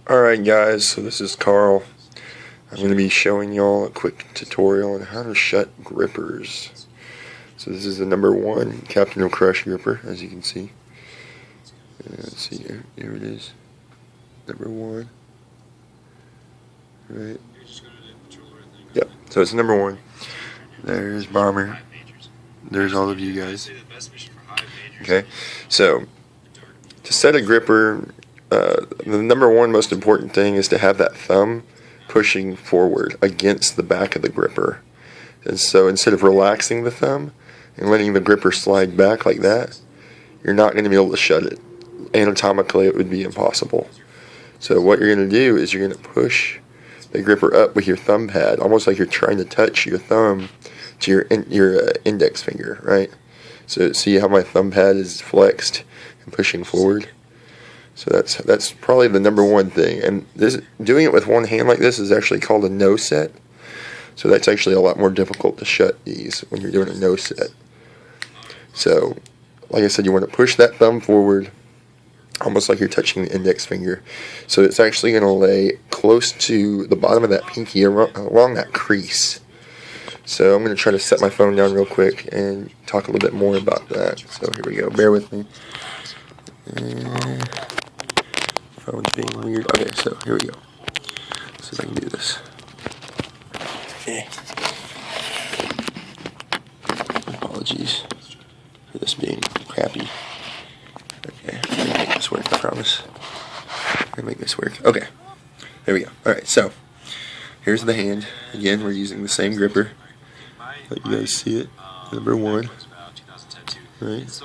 Alright guys, so this is Carl. I'm going to be showing y'all a quick tutorial on how to shut grippers. So this is the number 1 Captain No Crush gripper, as you can see. Let's see, here it is. Number 1. Right. Yep, so it's number 1. There's Bomber. There's all of you guys. Okay, so to set a gripper, the number 1 most important thing is to have that thumb pushing forward against the back of the gripper. And so instead of relaxing the thumb and letting the gripper slide back like that, you're not going to be able to shut it. Anatomically, it would be impossible. So what you're going to do is you're going to push the gripper up with your thumb pad, almost like you're trying to touch your thumb to your index finger, right? So see how my thumb pad is flexed and pushing forward? So that's probably the number 1 thing. And doing it with one hand like this is actually called a no set. So that's actually a lot more difficult to shut these when you're doing a no set. So like I said, you want to push that thumb forward almost like you're touching the index finger. So it's actually going to lay close to the bottom of that pinky along that crease. So I'm going to try to set my phone down real quick and talk a little bit more about that. So here we go. Bear with me. Phone's being weird. Okay, so here we go. Let's see if I can do this. Apologies for this being crappy. Okay, I'm going to make this work, I promise. I'm going to make this work. Okay, there we go. Alright, so here's the hand. Again, we're using the same gripper. Let you guys see it. Number 1. Right?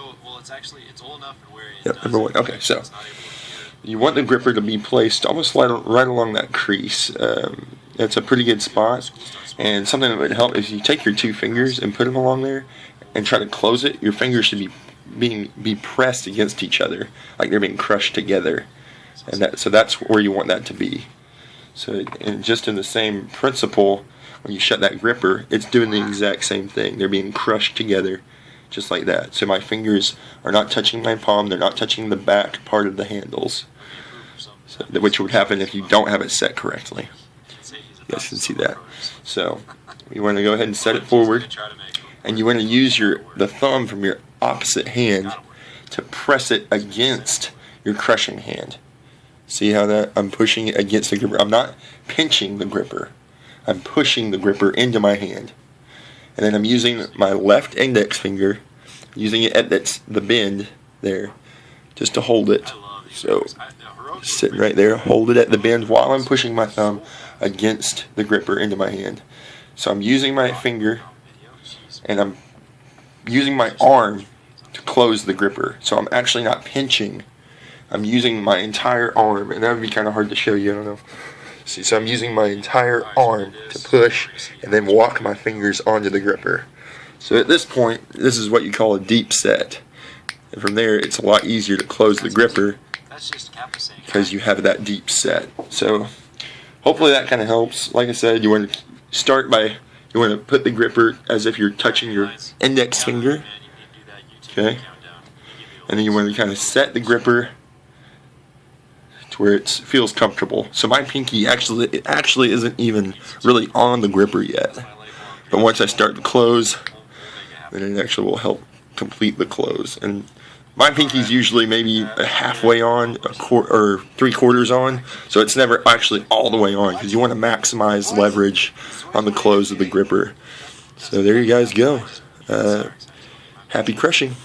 Yep, number 1. Okay, so you want the gripper to be placed almost right along that crease. That's a pretty good spot. And something that would help is you take your 2 fingers and put them along there and try to close it. Your fingers should be pressed against each other, like they're being crushed together. And so that's where you want that to be. So and just in the same principle, when you shut that gripper, it's doing the exact same thing. They're being crushed together, just like that. So my fingers are not touching my palm, they're not touching the back part of the handles, so, which would happen if you don't have it set correctly. You guys can see that. So you want to go ahead and set it forward, and you want to use the thumb from your opposite hand to press it against your crushing hand. See how that I'm pushing it against the gripper? I'm not pinching the gripper. I'm pushing the gripper into my hand. And then I'm using my left index finger, using it at the bend there, just to hold it. So, sitting right there, hold it at the bend while I'm pushing my thumb against the gripper into my hand. So I'm using my finger, and I'm using my arm to close the gripper. So I'm actually not pinching. I'm using my entire arm, and that would be kind of hard to show you, I don't know. See, so I'm using my entire arm to push and then walk my fingers onto the gripper. So at this point, this is what you call a deep set. And from there, it's a lot easier to close the gripper because you have that deep set. So hopefully that kind of helps. Like I said, you want to start by, you want to put the gripper as if you're touching your index finger. Okay? And then you want to kind of set the gripper to where it feels comfortable. So my pinky actually isn't even really on the gripper yet. But once I start to close, then it actually will help complete the close. And my pinky's usually maybe halfway on, or 3/4 on. So it's never actually all the way on, because you want to maximize leverage on the close of the gripper. So there you guys go. Happy crushing.